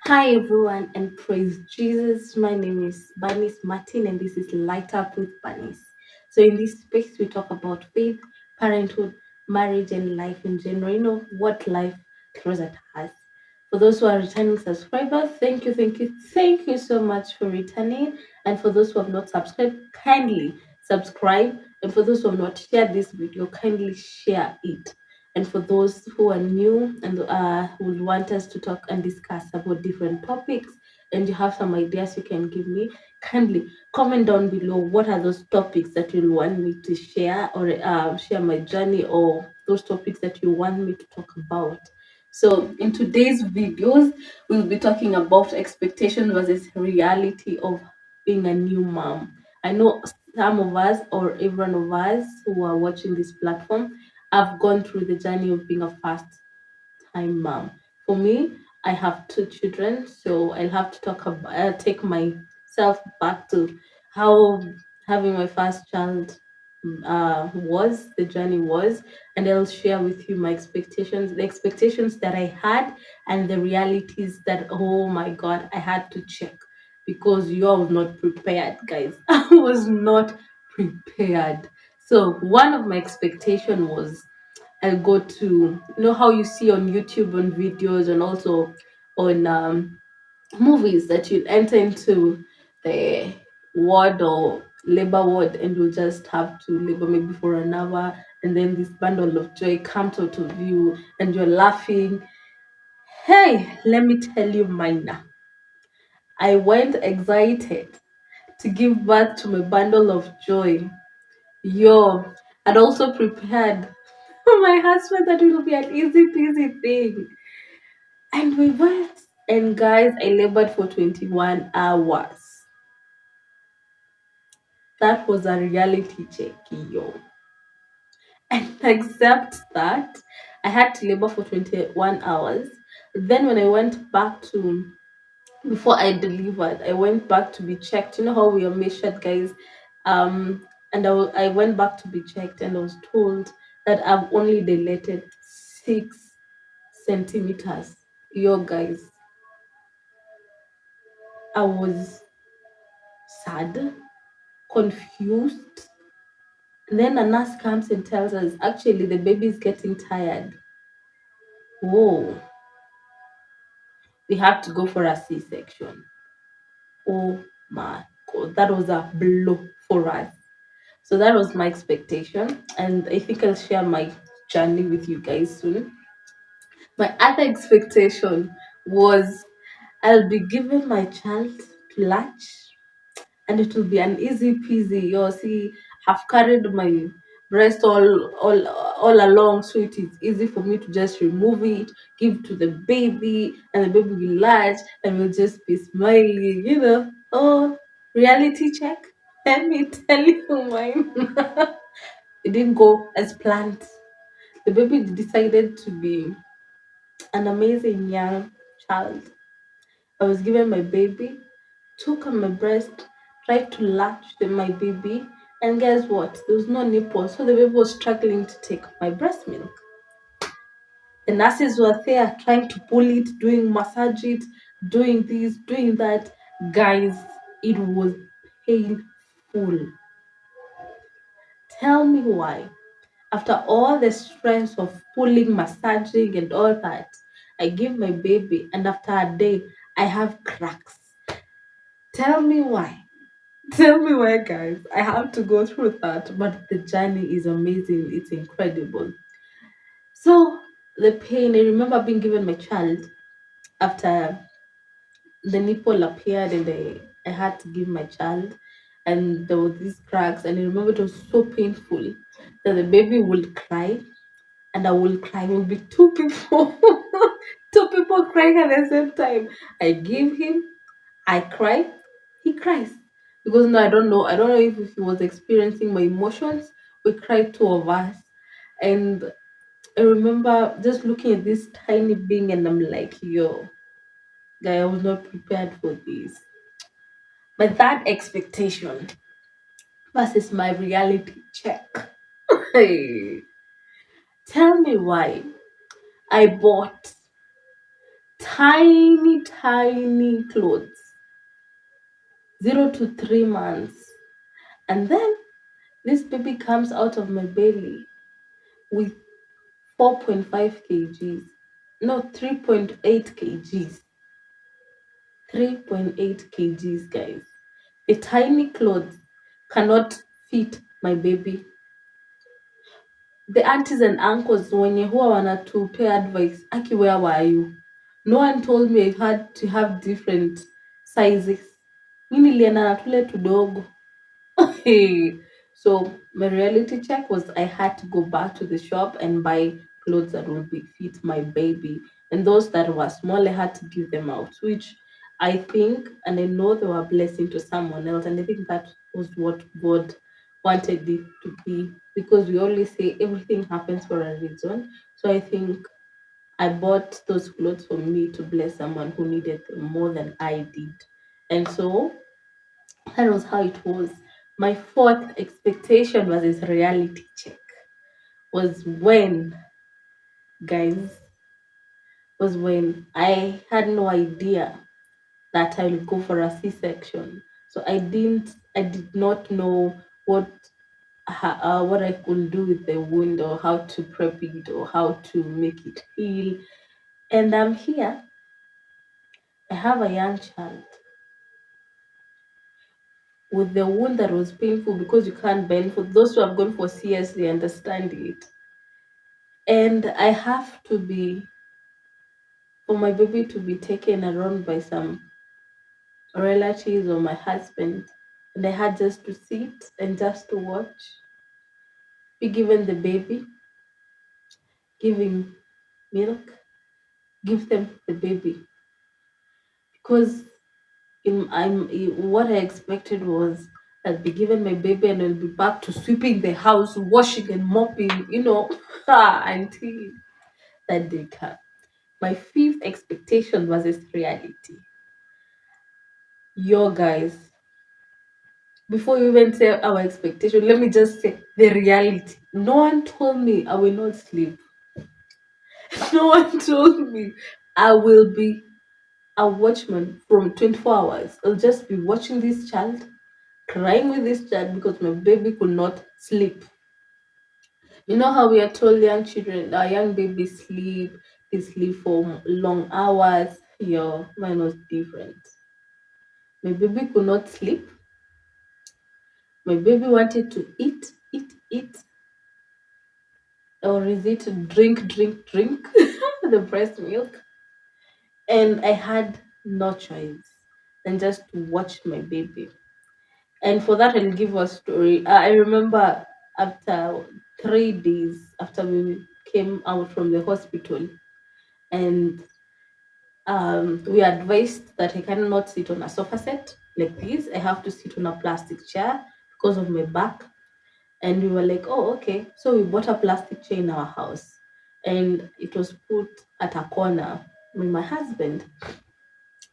Hi everyone and praise Jesus. My name is Bernice Martin and this is Light Up with Bernice. So in this space we talk about faith, parenthood, marriage and life in general. You know what life throws at us. For those who are returning subscribers, thank you so much for returning. And for those who have not subscribed, kindly subscribe. And for those who have not shared this video, kindly share it. And for those who are new and would want us to talk and discuss about different topics, and you have some ideas you can give me, kindly comment down below what are those topics that you want me to share or share my journey or those topics that you want me to talk about. So, in today's videos, we'll be talking about expectation versus reality of being a new mom. I know some of us or every one of us who are watching this platform have gone through the journey of being a first time mom. For me, I have two children, so I'll have to take myself back to how having my first child was, the journey was, and I'll share with you my expectations, the expectations that I had, and the realities that, oh my God, I had to check because you all not prepared, guys. I was not prepared. So one of my expectation was I'll go to how you see on YouTube on videos and also on movies that you enter into the ward or labor ward and you just have to labor maybe for an hour and then this bundle of joy comes out of you and you're laughing. Hey, let me tell you mine now. I went excited to give birth to my bundle of joy. Yo, and also prepared for my husband that it will be an easy peasy thing. And we went, and guys, I labored for 21 hours. That was a reality check, yo. And except that, I had to labor for 21 hours. Then, when I went back to, before I delivered, I went back to be checked. You know how we are measured, guys? And I went back to be checked, and I was told that I've only dilated 6 centimeters. Yo, guys, I was sad, confused. And then a nurse comes and tells us, actually, the baby is getting tired. Whoa, we have to go for a C section. Oh my God, that was a blow for us. So that was my expectation. And I think I'll share my journey with you guys soon. My other expectation was I'll be giving my child to latch and it will be an easy peasy. You see, have carried my breast all along, so it is easy for me to just remove it, give to the baby, and the baby will latch and will just be smiling. Oh, reality check. Let me tell you mine. It didn't go as planned. The baby decided to be an amazing young child. I was given my baby, took on my breast, tried to latch my baby, and guess what? There was no nipple, so the baby was struggling to take my breast milk. The nurses were there trying to pull it, doing massage it, doing this, doing that. Guys, it was painful. Tell me why. After all the stress of pulling, massaging, and all that, I give my baby, and after a day, I have cracks. Tell me why. Tell me why, guys. I have to go through that, but the journey is amazing. It's incredible. So, the pain, I remember being given my child after the nipple appeared and I had to give my child, and there were these cracks, and I remember it was so painful that the baby would cry and I will cry. Will be two people, two people crying at the same time. I give him, I cry, he cries. Because no, I don't know if he was experiencing my emotions. We cried, two of us. And I remember just looking at this tiny being and I'm like, yo, guy, I was not prepared for this. But that expectation versus my reality check. Hey, tell me why I bought Tiny, tiny clothes, 0 to 3 months. And then this baby comes out of my belly with 4.5 kgs. No, 3.8 kgs. 3.8 kgs, guys. The tiny clothes cannot fit my baby. The aunties and uncles wenye huwa wanatupea advice, Aki, where were you? No one told me I had to have different sizes. Mi nilienda na tule tudogo. Hey. So my reality check was I had to go back to the shop and buy clothes that will fit my baby. And those that were small, I had to give them out, which I think, and I know they were a blessing to someone else. And I think that was what God wanted it to be, because we always say everything happens for a reason. So I think I bought those clothes for me to bless someone who needed them more than I did. And so that was how it was. My fourth expectation was this reality check. Was when, guys, was when I had no idea that I would go for a C-section. So I did not know what I could do with the wound, or how to prep it, or how to make it heal. And I'm here. I have a young child with the wound that was painful because you can't bend. For those who have gone for CS, they understand it. And I have to be, for my baby to be taken around by some relatives or my husband. And I had just to sit and just to watch, be given the baby, give him milk, give them the baby. Because what I expected was I'd be given my baby and I'll be back to sweeping the house, washing and mopping, until that day came. My fifth expectation was this reality. Yo, guys, before you even say our expectation, let me just say the reality. No one told me I will not sleep. No one told me I will be a watchman from 24 hours. I'll just be watching this child, crying with this child because my baby could not sleep. You know how we are told young children, our young babies sleep, they sleep for long hours. Yo, mine was different. My baby could not sleep. My baby wanted to eat, eat, eat, or is it drink, drink, drink the breast milk? And I had no choice than just to watch my baby. And for that, I'll give a story. I remember after 3 days after we came out from the hospital, and we advised that I cannot sit on a sofa set like this. I have to sit on a plastic chair because of my back. And we were like, oh, okay. So we bought a plastic chair in our house, and it was put at a corner with my husband.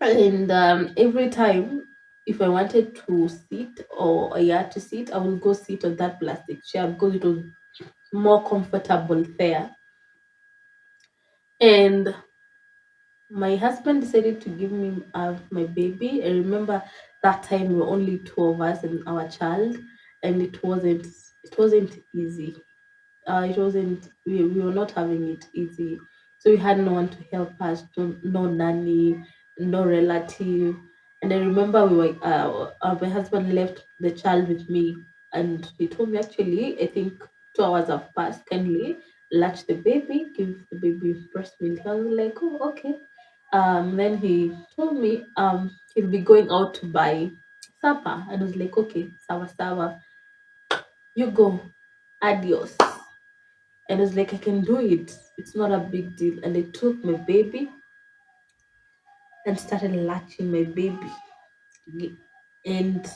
And every time, if I wanted to sit or I had to sit, I would go sit on that plastic chair because it was more comfortable there. And my husband decided to give me my baby. I remember that time we were only two of us and our child, and it wasn't easy. It wasn't we were not having it easy, so we had no one to help us, no nanny, no relative. And I remember my husband left the child with me, and he told me, actually, I think 2 hours have passed, kindly latch the baby, give the baby breast milk. I was like, oh, okay. Then he told me he'll be going out to buy supper, and I was like, okay, sawa sawa, you go, adios. And I was like, I can do it. It's not a big deal. And I took my baby and started latching my baby. And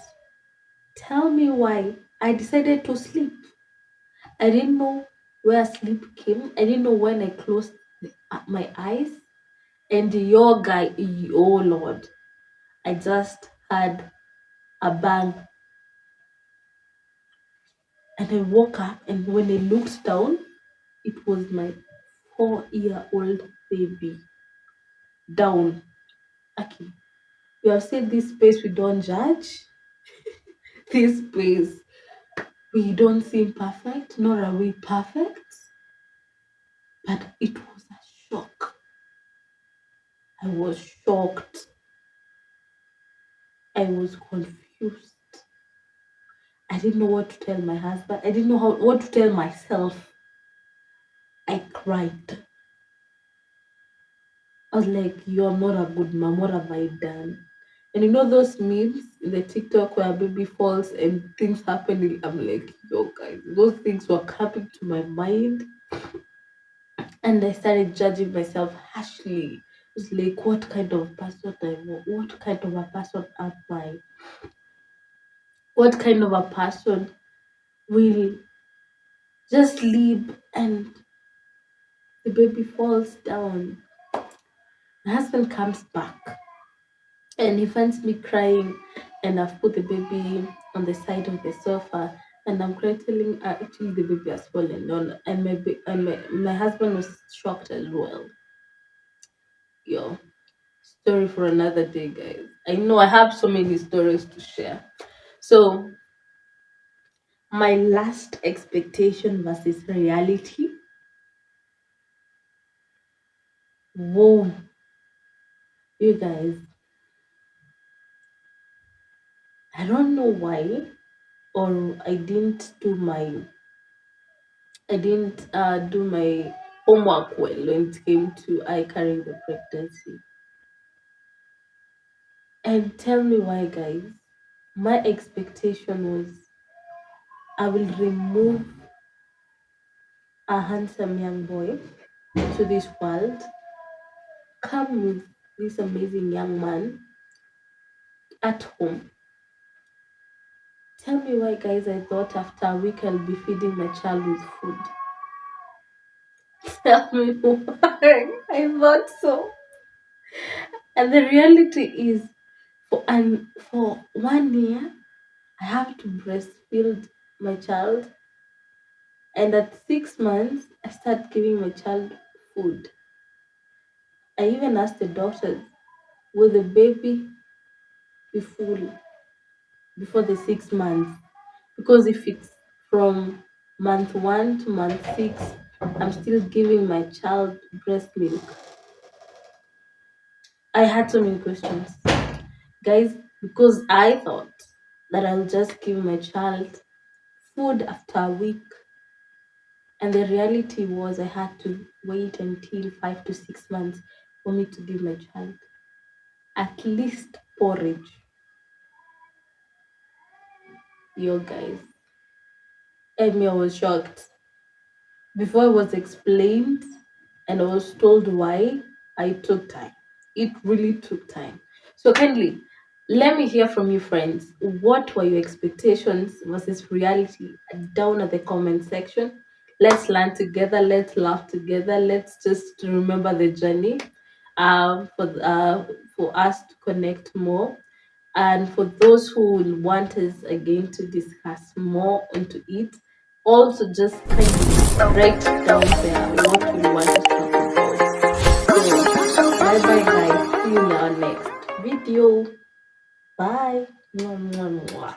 tell me why I decided to sleep. I didn't know where sleep came. I didn't know when I closed my eyes. And your guy, oh Lord, I just had a bang. And I woke up, and when I looked down, it was my 4-year-old baby. down. Okay, we have said this space we don't judge. This space we don't seem perfect, nor are we perfect. But it was a shock. I was shocked. I was confused. I didn't know what to tell my husband. I didn't know what to tell myself. I cried. I was like, you're not a good mom. What have I done? And you know those memes in the TikTok where a baby falls and things happening? I'm like, yo, guys, those things were coming to my mind. And I started judging myself harshly. It's like, what kind of person I am? What kind of a person am I? What kind of a person will just leave and the baby falls down? My husband comes back and he finds me crying, and I've put the baby on the side of the sofa, and I'm crying, telling actually the baby has fallen down, and my husband was shocked as well. Yo, story for another day, guys. I know I have so many stories to share. So my last expectation versus reality. Whoa, you guys, I don't know why, or I didn't do my homework well when it came to I carrying the pregnancy. And tell me why, guys. My expectation was I will remove a handsome young boy to this world, come with this amazing young man at home. Tell me why, guys, I thought after a week I'll be feeding my child with food. Tell me why I thought so. And the reality is, for 1 year, I have to breastfeed my child, and at 6 months, I start giving my child food. I even asked the doctors, will the baby be full before the 6 months? Because if it's from month 1 to month 6, I'm still giving my child breast milk. I had so many questions, guys, because I thought that I'll just give my child food after a week. And the reality was I had to wait until 5 to 6 months for me to give my child at least porridge. Yo, guys, Amy, I was shocked. Before I was explained and I was told why, I took time. It really took time. So kindly, let me hear from you, friends. What were your expectations versus reality down at the comment section? Let's learn together. Let's laugh together. Let's just remember the journey. For us to connect more, and for those who will want us again to discuss more into it, also just kindly write down there what you want us to talk about. So bye bye, guys, see you in our next video. Bye. Mwah, mwah, mwah.